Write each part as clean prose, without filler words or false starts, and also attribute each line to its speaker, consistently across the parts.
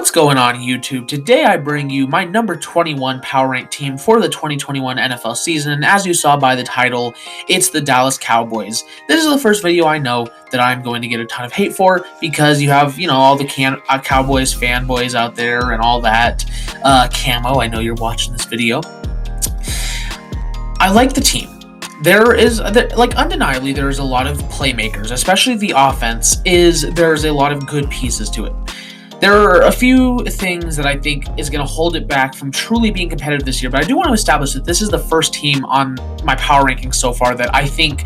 Speaker 1: What's going on YouTube? Today I bring you my number 21 power rank team for the 2021 NFL season, and as you saw by the title, it's the Dallas Cowboys. This is the first video I know that I'm going to get a ton of hate for because you have, all the Cowboys fanboys out there and all that. Camo, I know you're watching this video. I like the team. Undeniably, there's a lot of playmakers, especially the offense, there's a lot of good pieces to it. There are a few things that I think is going to hold it back from truly being competitive this year, but I do want to establish that this is the first team on my power rankings so far that I think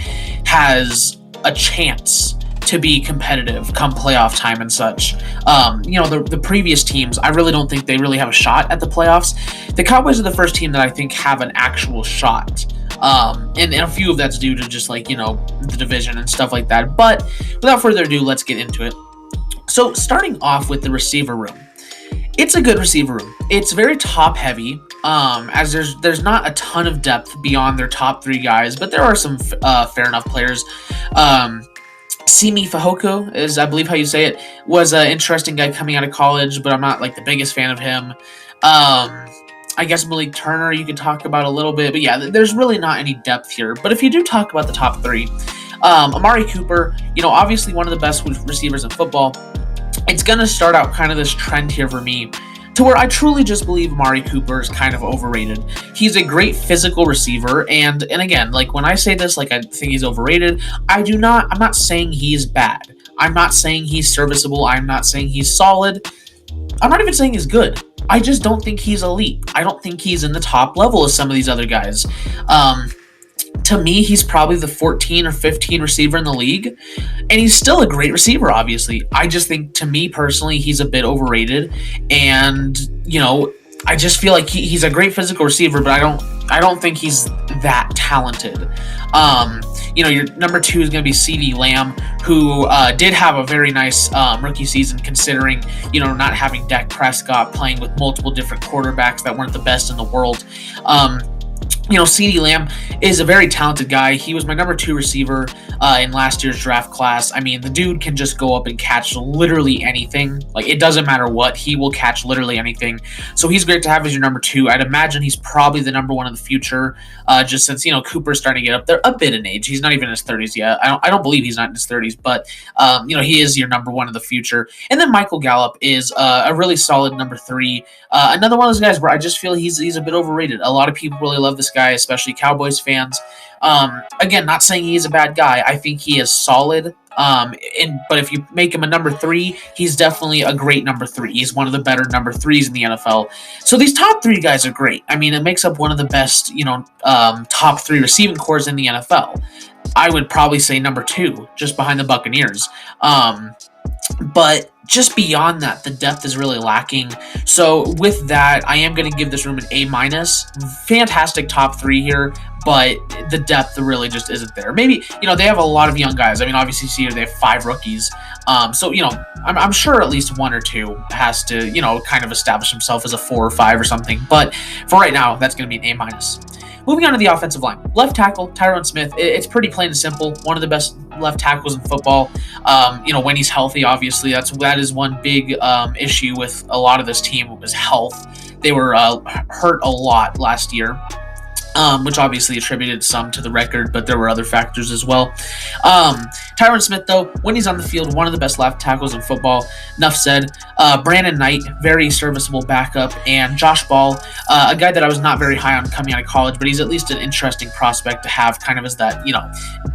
Speaker 1: has a chance to be competitive come playoff time and such. The previous teams, I really don't think they really have a shot at the playoffs. The Cowboys are the first team that I think have an actual shot. And a few of that's due to just the division and stuff like that. But without further ado, let's get into it. So starting off with the receiver room, it's a good receiver room. It's very top heavy, as there's not a ton of depth beyond their top three guys, but there are some fair enough players. Simi Fehoko is, I believe how you say it, was an interesting guy coming out of college, but I'm not the biggest fan of him. I guess Malik Turner you could talk about a little bit, but yeah, there's really not any depth here. But if you do talk about the top three, Amari Cooper, obviously one of the best receivers in football. It's going to start out kind of this trend here for me to where I truly just believe Amari Cooper is kind of overrated. He's a great physical receiver, and again, when I say this, I think he's overrated, I'm not saying he's bad. I'm not saying he's serviceable. I'm not saying he's solid. I'm not even saying he's good. I just don't think he's elite. I don't think he's in the top level of some of these other guys. To me, he's probably the 14 or 15 receiver in the league, and he's still a great receiver, obviously. I just think, to me personally, he's a bit overrated, and, I just feel like he's a great physical receiver, but I don't think he's that talented. Your number two is going to be CeeDee Lamb, who did have a very nice rookie season, considering, not having Dak Prescott playing with multiple different quarterbacks that weren't the best in the world. CeeDee Lamb is a very talented guy. He was my number two receiver in last year's draft class. I mean, the dude can just go up and catch literally anything. It doesn't matter what, he will catch literally anything. So he's great to have as your number two. I'd imagine he's probably the number one in the future, just since, Cooper's starting to get up there a bit in age. He's not even in his 30s yet. I don't believe he's not in his 30s, but, he is your number one in the future. And then Michael Gallup is a really solid number three. Another one of those guys where I just feel he's a bit overrated. A lot of people really love this guy, especially Cowboys fans. Again, not saying he's a bad guy. I think he is solid. But if you make him a number three, he's definitely a great number three. He's one of the better number threes in the NFL. So these top three guys are great. I mean, it makes up one of the best, top three receiving corps in the NFL. I would probably say number two, just behind the Buccaneers. But just beyond that, the depth is really lacking. So with that, I am going to give this room an A-. Fantastic top three here, but the depth really just isn't there. Maybe, they have a lot of young guys. I mean, obviously, see here they have 5 rookies. I'm sure at least one or two has to, kind of establish himself as a 4 or 5 or something. But for right now, that's going to be an A-. Moving on to the offensive line. Left tackle, Tyron Smith. It's pretty plain and simple. One of the best left tackles in football. When he's healthy, obviously, that is one big issue with a lot of this team was health. They were hurt a lot last year. Which obviously attributed some to the record, but there were other factors as well. Tyron Smith, though, when he's on the field, one of the best left tackles in football. Enough said. Brandon Knight, very serviceable backup, and Josh Ball, a guy that I was not very high on coming out of college, but he's at least an interesting prospect to have kind of as that,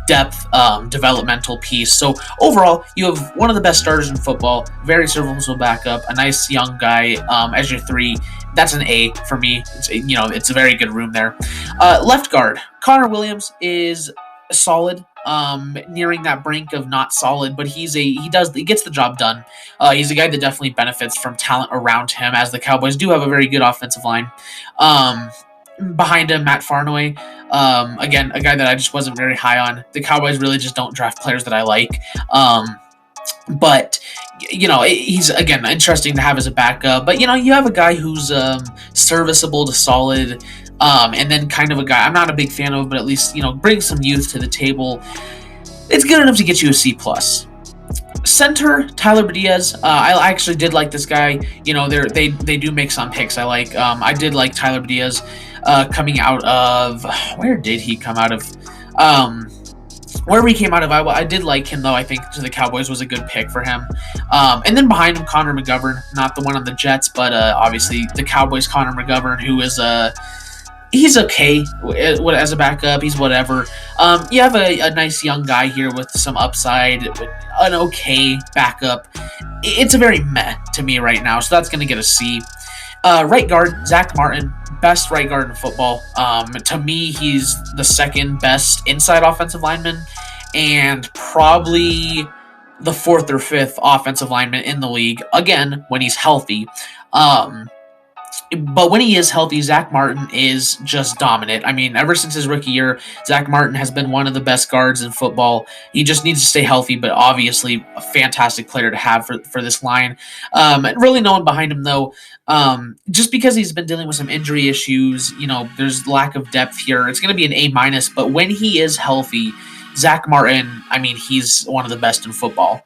Speaker 1: depth developmental piece. So overall, you have one of the best starters in football, very serviceable backup, a nice young guy as your three. That's an A for me. It's a very good room there. Left guard, Connor Williams is solid, nearing that brink of not solid, but he gets the job done. He's a guy that definitely benefits from talent around him, as the Cowboys do have a very good offensive line. Behind him, Matt Farnaway, again, a guy that I just wasn't very high on. The Cowboys really just don't draft players that I like. But he's, again, interesting to have as a backup. But, you have a guy who's serviceable to solid, and then kind of a guy I'm not a big fan of, but at least, brings some youth to the table. It's good enough to get you a C+. Center, Tyler Diaz. I actually did like this guy. They do make some picks. I did like Tyler Diaz coming out of, where did he come out of? Um, Wherever he came out of, I did like him though. I think to the Cowboys was a good pick for him. And then behind him, Connor McGovern, not the one on the Jets, but obviously the Cowboys' Connor McGovern, who is he's okay as a backup. He's whatever. You have a nice young guy here with some upside, an okay backup. It's a very meh to me right now, so that's going to get a C. Right guard, Zach Martin, best right guard in football. To me, he's the second best inside offensive lineman and probably the fourth or fifth offensive lineman in the league, again, when he's healthy. But when he is healthy, Zach Martin is just dominant. I mean, ever since his rookie year, Zach Martin has been one of the best guards in football. He just needs to stay healthy, but obviously a fantastic player to have for this line. Really no one behind him, though. Just because he's been dealing with some injury issues, there's lack of depth here. It's going to be an A-, but when he is healthy, Zach Martin, I mean, he's one of the best in football.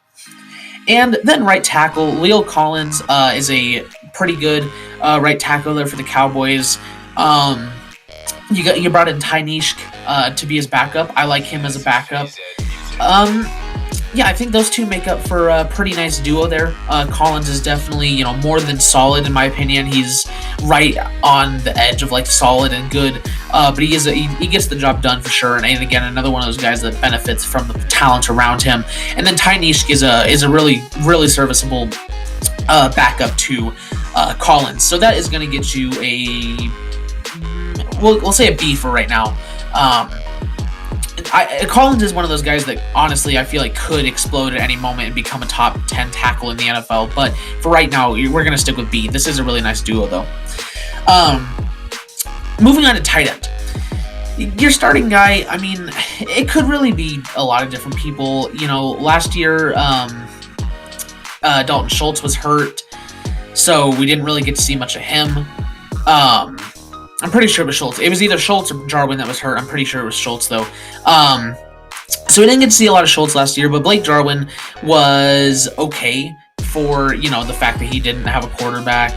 Speaker 1: And then right tackle, Leo Collins is a pretty good right tackle there for the Cowboys. You brought in Ty Nishk to be his backup. I like him as a backup. I think those two make up for a pretty nice duo there. Collins is definitely, more than solid in my opinion. He's right on the edge of like solid and good, but he gets the job done for sure. And again, another one of those guys that benefits from the talent around him. And then Ty Nishk is a really, really serviceable backup to Collins. So that is going to get you we'll say a B for right now. Collins is one of those guys that honestly I feel like could explode at any moment and become a top 10 tackle in the NFL. But for right now, we're going to stick with B. This is a really nice duo, though. Moving on to tight end. Your starting guy, I mean, it could really be a lot of different people. Last year, Dalton Schultz was hurt, so we didn't really get to see much of him. I'm pretty sure it was Schultz. It was either Schultz or Jarwin that was hurt. I'm pretty sure it was Schultz, though. So we didn't get to see a lot of Schultz last year, but Blake Jarwin was okay for, the fact that he didn't have a quarterback.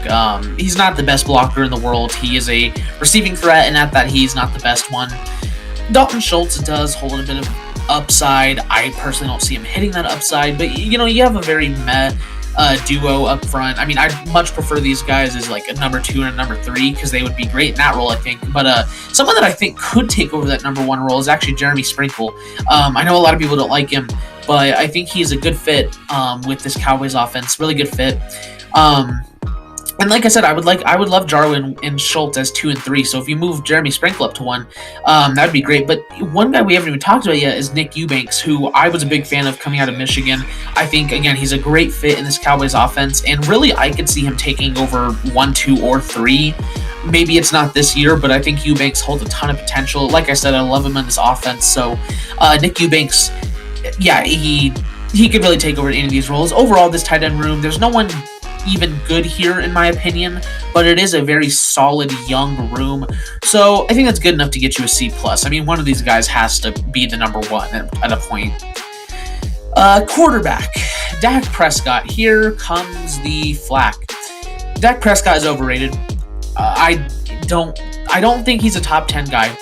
Speaker 1: He's not the best blocker in the world. He is a receiving threat, and at that, he's not the best one. Dalton Schultz does hold a bit of upside. I personally don't see him hitting that upside, but, you have a very meh duo up front. I mean, I'd much prefer these guys as like a number 2 and a number 3 because they would be great in that role, I think. But someone that I think could take over that number 1 role is actually Jeremy Sprinkle. I know a lot of people don't like him, but I think he's a good fit with this Cowboys offense. Really good fit. And like I said, I would love Jarwin and Schultz as 2 and 3. So if you move Jeremy Sprinkle up to 1, that'd be great. But one guy we haven't even talked about yet is Nick Eubanks, who I was a big fan of coming out of Michigan. I think again he's a great fit in this Cowboys offense, and really I could see him taking over 1, 2, or 3. Maybe it's not this year, but I think Eubanks holds a ton of potential. Like I said, I love him in this offense. So Nick Eubanks, he could really take over any of these roles. Overall, this tight end room, there's no one even good here in my opinion, but it is a very solid young room, so I think that's good enough to get you a C+. I mean, one of these guys has to be the number 1 at a point. Quarterback, Dak Prescott. Here comes the flack. Dak Prescott is overrated. I don't think he's a top 10 guy.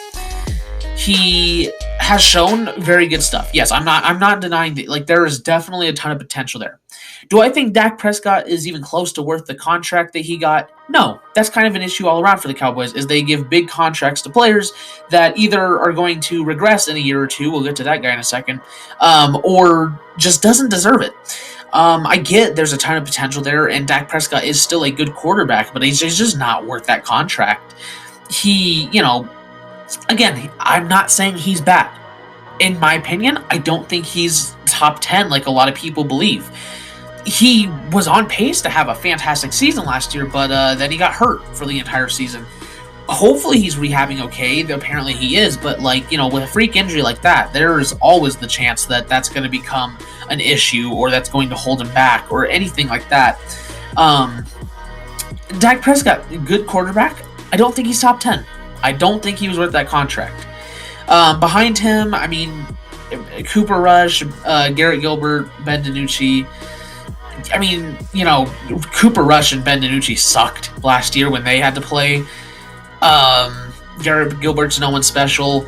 Speaker 1: He has shown very good stuff. Yes, I'm not denying that. Like, there is definitely a ton of potential there. Do I think Dak Prescott is even close to worth the contract that he got? No. That's kind of an issue all around for the Cowboys, is they give big contracts to players that either are going to regress in a year or two, we'll get to that guy in a second, or just doesn't deserve it. I get there's a ton of potential there, and Dak Prescott is still a good quarterback, but he's just not worth that contract. He, again, I'm not saying he's bad. In my opinion, I don't think he's top 10 like a lot of people believe. He was on pace to have a fantastic season last year, but then he got hurt for the entire season. Hopefully he's rehabbing okay. Apparently he is, but with a freak injury like that, there's always the chance that that's going to become an issue or that's going to hold him back or anything like that. Dak Prescott, good quarterback. I don't think he's top 10. I don't think he was worth that contract. Behind him, I mean, Cooper Rush, Garrett Gilbert, Ben DiNucci. I mean, Cooper Rush and Ben DiNucci sucked last year when they had to play. Garrett Gilbert's no one special.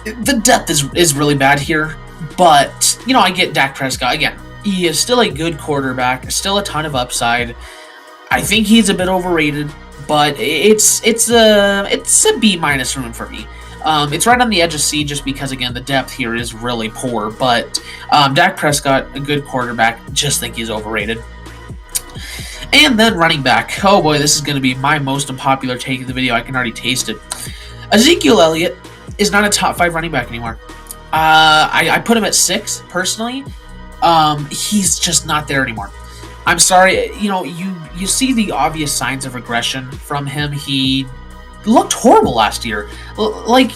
Speaker 1: The depth is really bad here, but I get Dak Prescott again. He is still a good quarterback, still a ton of upside. I think he's a bit overrated, but it's a B minus room for me. It's right on the edge of C just because, again, the depth here is really poor. But Dak Prescott, a good quarterback, just think he's overrated. And then running back. Oh boy, this is going to be my most unpopular take of the video. I can already taste it. Ezekiel Elliott is not a top 5 running back anymore. I put him at 6, personally. He's just not there anymore. I'm sorry, you see the obvious signs of regression from him. He looked horrible last year.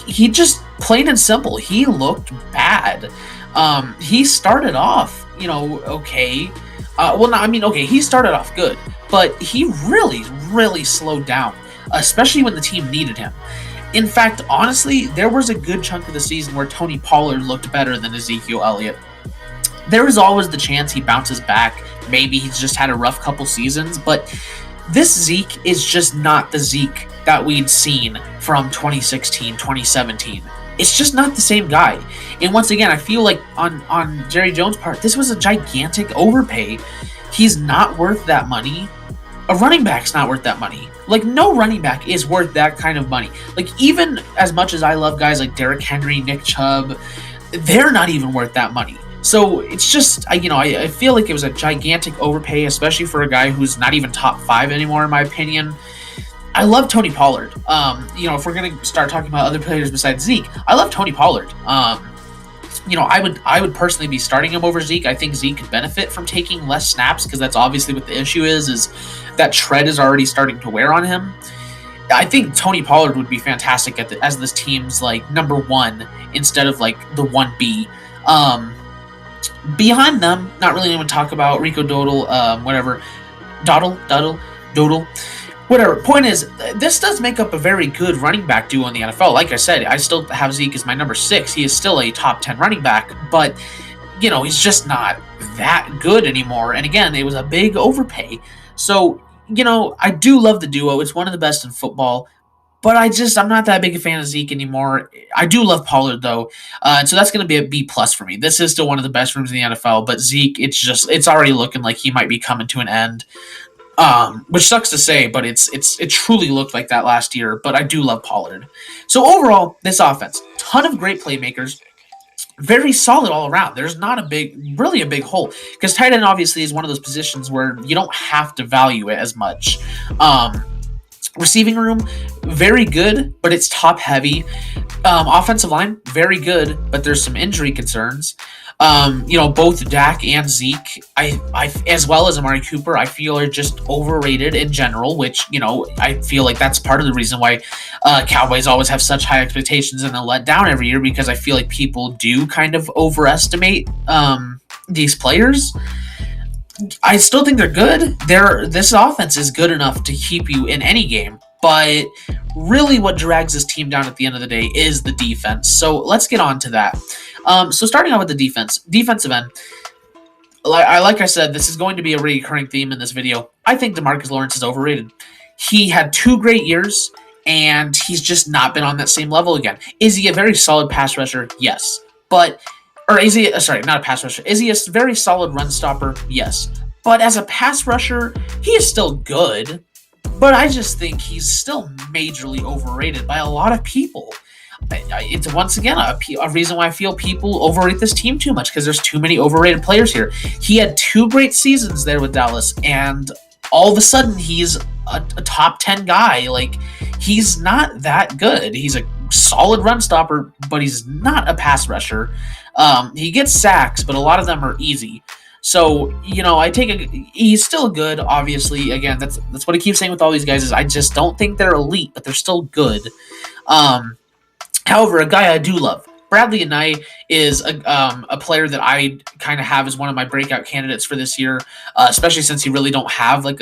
Speaker 1: He just, plain and simple, he looked bad. He started off, okay. He started off good, but he really, really slowed down, especially when the team needed him. In fact, honestly, there was a good chunk of the season where Tony Pollard looked better than Ezekiel Elliott. There is always the chance he bounces back. Maybe he's just had a rough couple seasons, but this Zeke is just not the Zeke that we'd seen from 2016, 2017. It's just not the same guy. And once again, I feel like on Jerry Jones' part, this was a gigantic overpay. He's not worth that money. A running back's not worth that money. No running back is worth that kind of money. Even as much as I love guys like Derrick Henry, Nick Chubb, they're not even worth that money. So it's just, I feel like it was a gigantic overpay, especially for a guy who's not even top 5 anymore, in my opinion. I love Tony Pollard. If we're going to start talking about other players besides Zeke, I love Tony Pollard. I would personally be starting him over Zeke. I think Zeke could benefit from taking less snaps because that's obviously what the issue is that tread is already starting to wear on him. I think Tony Pollard would be fantastic as this team's number 1 instead of the 1B. Behind them, not really anyone to talk about. Rico Dodal, whatever. Dodal. Whatever. Point is, this does make up a very good running back duo in the NFL. Like I said, I still have Zeke as my number 6. He is still a top 10 running back, but, he's just not that good anymore. And again, it was a big overpay. So, I do love the duo. It's one of the best in football. But I'm not that big a fan of Zeke anymore. I do love Pollard, though. So that's going to be a B+ for me. This is still one of the best rooms in the NFL. But Zeke, it's already looking like he might be coming to an end. Which sucks to say, but it truly looked like that last year. But I do love Pollard. So overall, this offense, ton of great playmakers. Very solid all around. There's not a big hole. Because tight end obviously is one of those positions where you don't have to value it as much. Receiving room, very good, but it's top heavy. Offensive line, very good, but there's some injury concerns. Both Dak and Zeke, I as well as Amari Cooper, I feel are just overrated in general, which, I feel like that's part of the reason why Cowboys always have such high expectations and then let down every year, because I feel like people do kind of overestimate these players. I still think they're good. This offense is good enough to keep you in any game, but really what drags this team down at the end of the day is the defense. So let's get on to that. So starting out with the defensive end, like I said, this is going to be a recurring theme in this video. I think DeMarcus Lawrence is overrated. He had 2 great years, and he's just not been on that same level again. Is he a very solid pass rusher? Yes. Is he not a pass rusher? Is he a very solid run stopper? Yes. But as a pass rusher, he is still good. But I just think he's still majorly overrated by a lot of people. It's once again a reason why I feel people overrate this team too much, because there's too many overrated players here. He had 2 great seasons there with Dallas, and all of a sudden he's a top 10 guy. He's not that good. He's a solid run stopper, but he's not a pass rusher. He gets sacks, but a lot of them are easy. So, he's still good, obviously. Again, that's what I keep saying with all these guys is I just don't think they're elite, but they're still good. However, a guy I do love, Bradley Anae, is a player that I kind of have as one of my breakout candidates for this year, especially since you really don't have an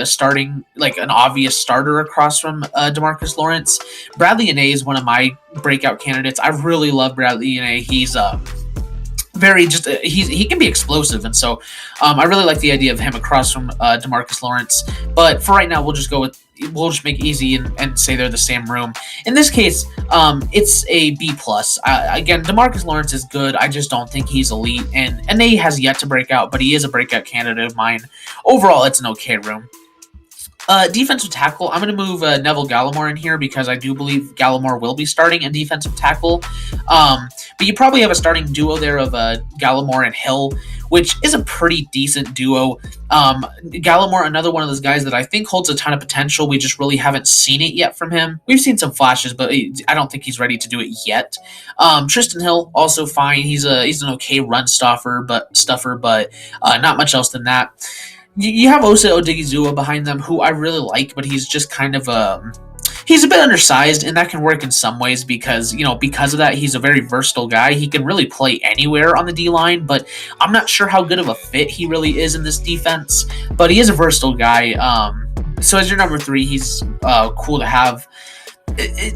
Speaker 1: obvious starter across from DeMarcus Lawrence. Bradley Anae is one of my breakout candidates. I really love Bradley Anae. very just he can be explosive, and so I really like the idea of him across from DeMarcus Lawrence. But for right now, we'll just make it easy and say they're the same room. In this case, it's a B plus. Again, DeMarcus Lawrence is good. I just don't think he's elite, and A has yet to break out, but he is a breakout candidate of mine. Overall, it's an okay room. Defensive tackle, I'm going to move Neville Gallimore in here because I do believe Gallimore will be starting in defensive tackle. But you probably have a starting duo there of Gallimore and Hill, which is a pretty decent duo. Gallimore, another one of those guys that I think holds a ton of potential. We just really haven't seen it yet from him. We've seen some flashes, but I don't think he's ready to do it yet. Tristan Hill, also fine. He's an okay run stuffer, but not much else than that. You have Osa Odigizua behind them, who I really like, but he's just kind of he's a bit undersized, and that can work in some ways because of that, he's a very versatile guy. He can really play anywhere on the D-line, but I'm not sure how good of a fit he really is in this defense, but he is a versatile guy. So as your number 3, he's cool to have.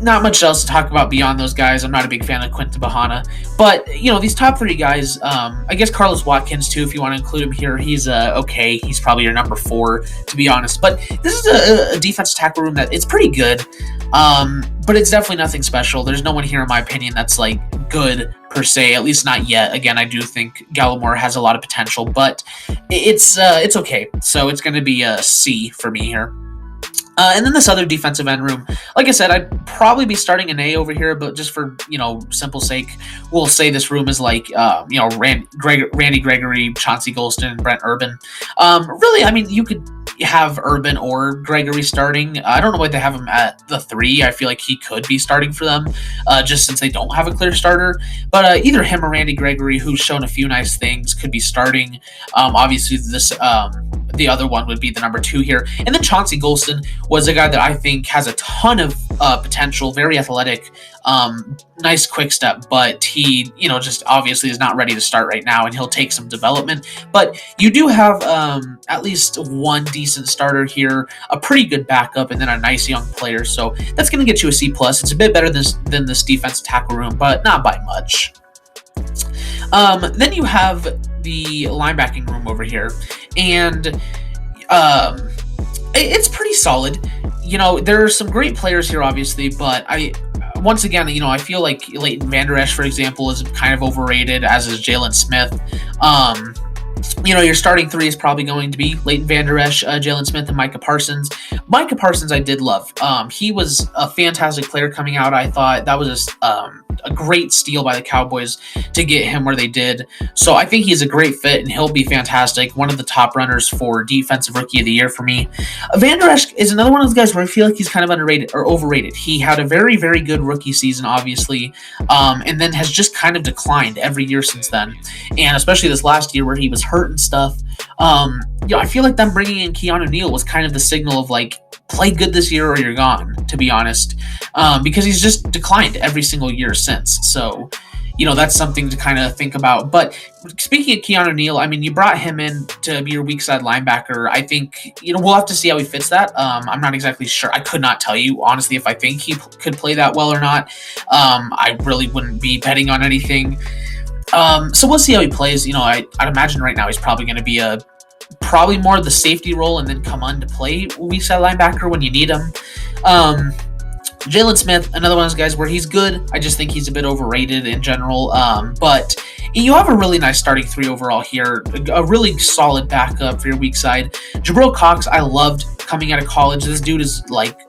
Speaker 1: Not much else to talk about beyond those guys. I'm not a big fan of Quinton Bahana, but these top 3 guys, I guess Carlos Watkins too, if you want to include him here, he's okay. He's probably your number 4, to be honest. But this is a defense tackle room that it's pretty good, but it's definitely nothing special. There's no one here, in my opinion, that's like good per se, at least not yet. Again, I do think Gallimore has a lot of potential, but it's okay. So it's going to be a C for me here. And then this other defensive end room, like I said, I'd probably be starting an A over here, but just for, simple sake, we'll say this room is like, Randy Gregory, Chauncey Golston, and Brent Urban. Really, I mean, you could have Urban or Gregory starting. I don't know why they have him at the 3. I feel like he could be starting for them, just since they don't have a clear starter. But either him or Randy Gregory, who's shown a few nice things, could be starting. Obviously, the other one would be the number 2 here. And then Chauncey Golston was a guy that I think has a ton of potential, very athletic, nice quick step, but he, just obviously is not ready to start right now, and he'll take some development. But you do have at least one decent starter here, a pretty good backup, and then a nice young player. So that's going to get you a C+. It's a bit better than this defensive tackle room, but not by much. Then you have the linebacking room over here, and it's pretty solid. There are some great players here, obviously, but once again, I feel like Leighton Vander Esch, for example, is kind of overrated, as is Jalen Smith. Your starting 3 is probably going to be Leighton Vander Esch, Jalen Smith, and Micah Parsons. Micah Parsons I did love. He was a fantastic player coming out. I thought that was a great steal by the Cowboys to get him where they did. So I think he's a great fit, and he'll be fantastic. One of the top runners for Defensive Rookie of the Year for me. Vander Esch is another one of those guys where I feel like he's kind of underrated or overrated. He had a very, very good rookie season, obviously, and then has just kind of declined every year since then. And especially this last year where he was hurt and stuff. I feel like them bringing in Keanu Neal was kind of the signal of like, play good this year or you're gone, to be honest, because he's just declined every single year since. So, that's something to kind of think about. But speaking of Keanu Neal, I mean, you brought him in to be your weak side linebacker. I think, we'll have to see how he fits that. I'm not exactly sure. I could not tell you, honestly, if I think he could play that well or not. I really wouldn't be betting on anything. So we'll see how he plays. I'd imagine right now he's probably going to be probably more of the safety role and then come on to play weak side linebacker when you need him. Jalen Smith, another one of those guys where he's good. I just think he's a bit overrated in general. But you have a really nice starting 3 overall here. A really solid backup for your weak side. Jabril Cox, I loved coming out of college. This dude is like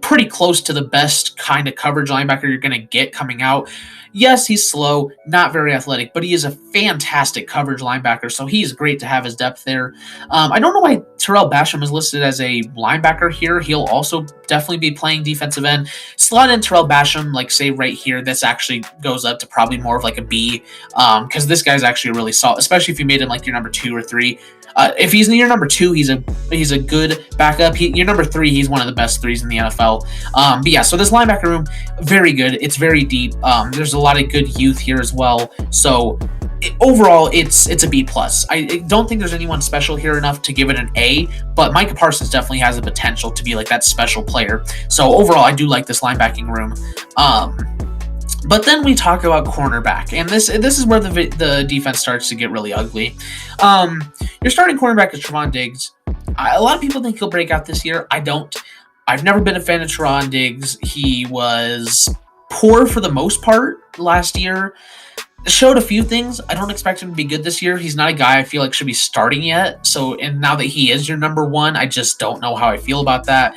Speaker 1: pretty close to the best kind of coverage linebacker you're going to get coming out. Yes, he's slow, not very athletic, but he is a fantastic coverage linebacker, so he's great to have his depth there. I don't know why Terrell Basham is listed as a linebacker here. He'll also definitely be playing defensive end. Slot in Terrell Basham, like say right here, this actually goes up to probably more of like a B, because this guy's actually really solid, especially if you made him like your number 2 or 3. If he's near number 2, he's a good backup. Your number 3, he's one of the best 3s in the NFL. But yeah, so this linebacker room, very good. It's very deep. There's a lot of good youth here as well. So overall, it's a B+. I don't think there's anyone special here enough to give it an A, but Micah Parsons definitely has the potential to be like that special player. So overall, I do like this linebacking room. But then we talk about cornerback, and this is where the defense starts to get really ugly. Your starting cornerback is Trevon Diggs. A lot of people think he'll break out this year. I don't. I've never been a fan of Trevon Diggs. He was poor for the most part last year. Showed a few things. I don't expect him to be good this year. He's not a guy I feel like should be starting yet. So, and now that he is your number one, I just don't know how I feel about that.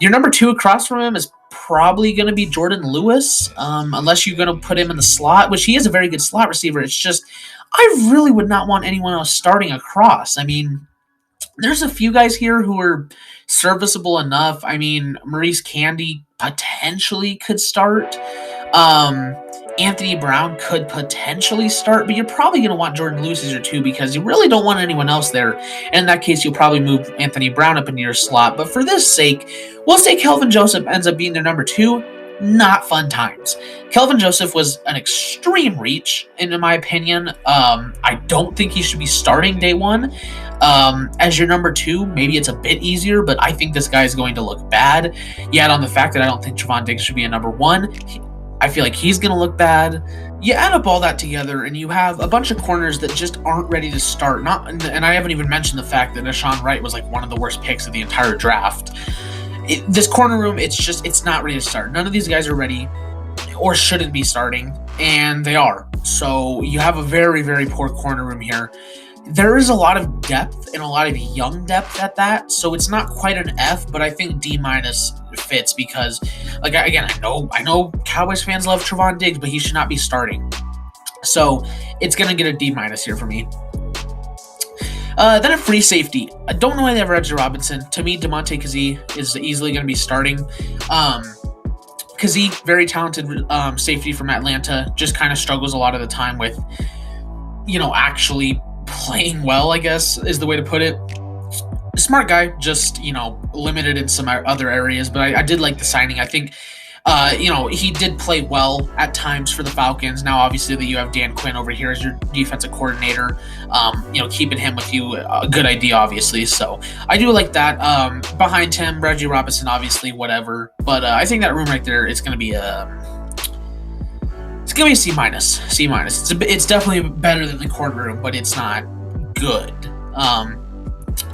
Speaker 1: Your number two across from him is probably going to be Jordan Lewis, unless you're going to put him in the slot, which he is a very good slot receiver. It's just, I really would not want anyone else starting across. I mean, there's a few guys here who are serviceable enough. I mean, Maurice Candy potentially could start. Anthony Brown could potentially start, but you're probably going to want Jordan Lewis as your two because you really don't want anyone else there. And in that case, you'll probably move Anthony Brown up into your slot. But for this sake, we'll say Kelvin Joseph ends up being their number two. Not fun times. Kelvin Joseph was an extreme reach, in my opinion. I don't think he should be starting day one. As your number two, maybe it's a bit easier, but I think this guy is going to look bad. You add on the fact that I don't think Trevon Diggs should be a number one. I feel like he's going to look bad. You add up all that together, and you have a bunch of corners that just aren't ready to start. And I haven't even mentioned the fact that Deshaun Wright was like one of the worst picks of the entire draft. This corner room, it's not ready to start. None of these guys are ready or shouldn't be starting, and they are. So you have a very, very poor corner room here. There is a lot of depth and a lot of young depth at that, so it's not quite an F, but I think D- fits because, like, again, I know Cowboys fans love Trevon Diggs, but he should not be starting. So it's gonna get a D- here for me. Then a free safety. I don't know why they have Reggie Robinson. To me, Damontae Kazee is easily going to be starting. Kazee, very talented safety from Atlanta, just kind of struggles a lot of the time with, actually playing well, I guess, is the way to put it. Smart guy, just, limited in some other areas, but I did like the signing. I think, he did play well at times for the Falcons. Now, obviously, that you have Dan Quinn over here as your defensive coordinator, keeping him with you, a good idea, obviously. So I do like that. Behind him, Reggie Robinson, obviously, whatever. But I think that room right there is going to be it's going to be a C minus. C minus. It's definitely better than the corner room, but it's not good.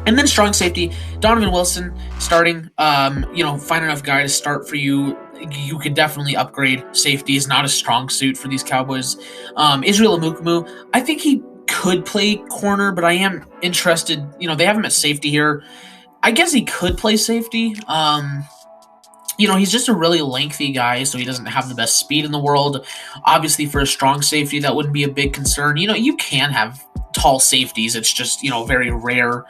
Speaker 1: And then strong safety, Donovan Wilson starting. Find enough guy to start for you. You could definitely upgrade. Safety is not a strong suit for these Cowboys. Israel Amukumu, I think he could play corner, but I am interested. They have him at safety here. I guess he could play safety. He's just a really lengthy guy, so he doesn't have the best speed in the world. Obviously, for a strong safety, that wouldn't be a big concern. You can have tall safeties. It's just, very rare.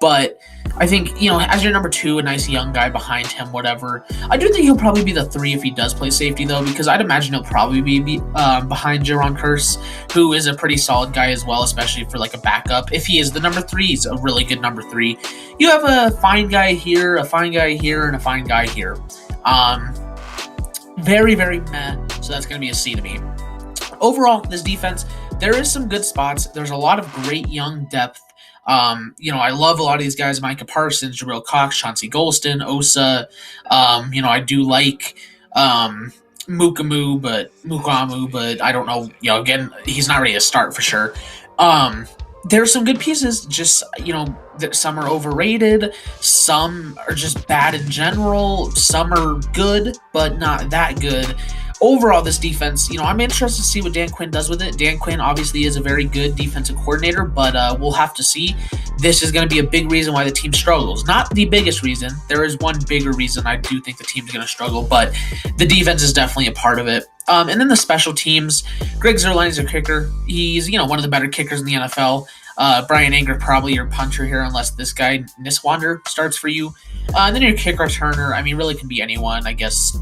Speaker 1: But I think, as your number two, a nice young guy behind him, whatever. I do think he'll probably be the three if he does play safety, though, because I'd imagine he'll probably be behind Jaron Kearse, who is a pretty solid guy as well, especially for like a backup. If he is the number three, he's a really good number three. You have a fine guy here, a fine guy here, and a fine guy here. Very, very meh, so that's going to be a C to me. Overall, this defense, there is some good spots. There's a lot of great young depth. I love a lot of these guys, Micah Parsons, Jabril Cox, Chauncey Golston, Osa. I do like Mukamu, but I don't know. Again, he's not ready to start for sure. There's some good pieces, just, some are overrated, some are just bad in general, some are good, but not that good. Overall, this defense, I'm interested to see what Dan Quinn does with it. Dan Quinn obviously is a very good defensive coordinator, but we'll have to see. This is going to be a big reason why the team struggles. Not the biggest reason. There is one bigger reason I do think the team's going to struggle, but the defense is definitely a part of it. And then the special teams. Greg Zuerlein is a kicker. He's, one of the better kickers in the NFL. Brian Anger, probably your puncher here, unless this guy, Niswander, starts for you. And then your kick returner, really can be anyone. I guess,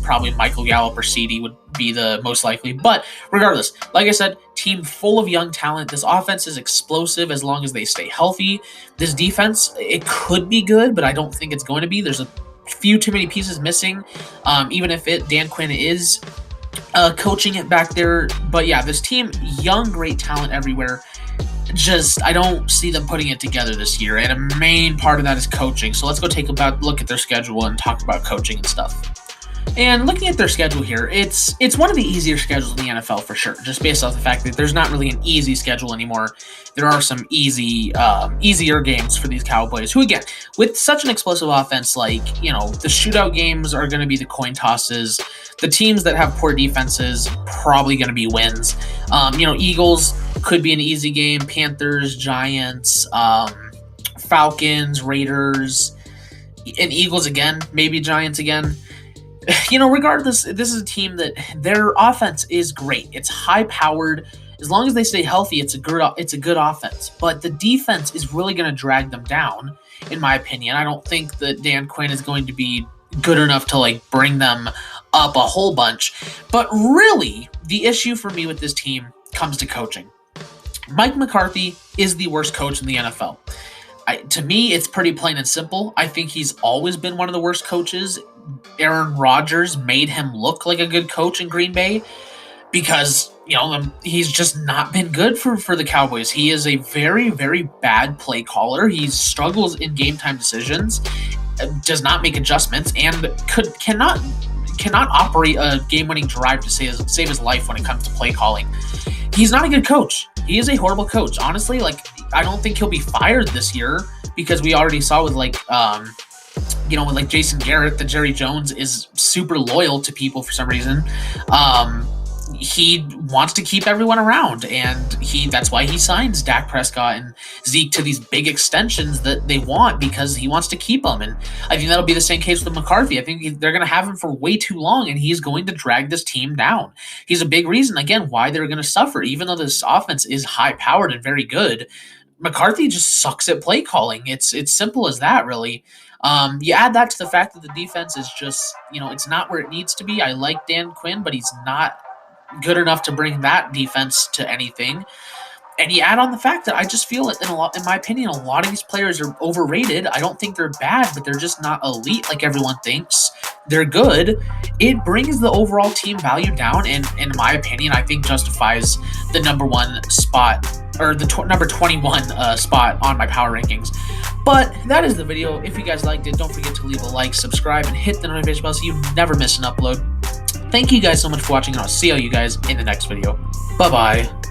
Speaker 1: probably Michael Gallup or CD would be the most likely. But regardless, like I said, team full of young talent. This offense is explosive as long as they stay healthy. This defense, it could be good, but I don't think it's going to be. There's a few too many pieces missing, even if Dan Quinn is coaching it back there. But yeah, this team, young, great talent everywhere. I don't see them putting it together this year, and a main part of that is coaching. So let's go take a look at their schedule and talk about coaching and stuff. And looking at their schedule here, it's one of the easier schedules in the NFL for sure, just based off the fact that there's not really an easy schedule anymore. There are some easier games for these Cowboys, who, again, with such an explosive offense, like, the shootout games are going to be the coin tosses. The teams that have poor defenses, probably going to be wins. Eagles could be an easy game. Panthers, Giants, Falcons, Raiders, and Eagles again, maybe Giants again. Regardless, this is a team that their offense is great. It's high-powered. As long as they stay healthy, it's a good offense. But the defense is really going to drag them down, in my opinion. I don't think that Dan Quinn is going to be good enough to bring them up a whole bunch. But really, the issue for me with this team comes to coaching. Mike McCarthy is the worst coach in the NFL. To me, it's pretty plain and simple. I think he's always been one of the worst coaches. Aaron Rodgers made him look like a good coach in Green Bay because, he's just not been good for the Cowboys. He is a very, very bad play caller. He struggles in game time decisions, does not make adjustments, and cannot operate a game-winning drive to save his life when it comes to play calling. He's not a good coach. He is a horrible coach. Honestly, I don't think he'll be fired this year because we already saw with with Jason Garrett that Jerry Jones is super loyal to people for some reason. He wants to keep everyone around, and that's why he signs Dak Prescott and Zeke to these big extensions that they want, because he wants to keep them. And I think that'll be the same case with McCarthy. I think they're going to have him for way too long, and he's going to drag this team down. He's a big reason, again, why they're going to suffer. Even though this offense is high-powered and very good, McCarthy just sucks at play calling. It's simple as that, really. You add that to the fact that the defense is just, it's not where it needs to be. I like Dan Quinn, but he's not good enough to bring that defense to anything. And you add on the fact that I just feel it in my opinion, a lot of these players are overrated. I don't think they're bad, but they're just not elite like everyone thinks. They're good. It brings the overall team value down, and in my opinion, I think justifies the number one spot, or the number 21 spot on my power rankings. But that is the video. If you guys liked it, don't forget to leave a like, subscribe, and hit the notification bell so you never miss an upload. Thank you guys so much for watching, and I'll see all you guys in the next video. Bye-bye.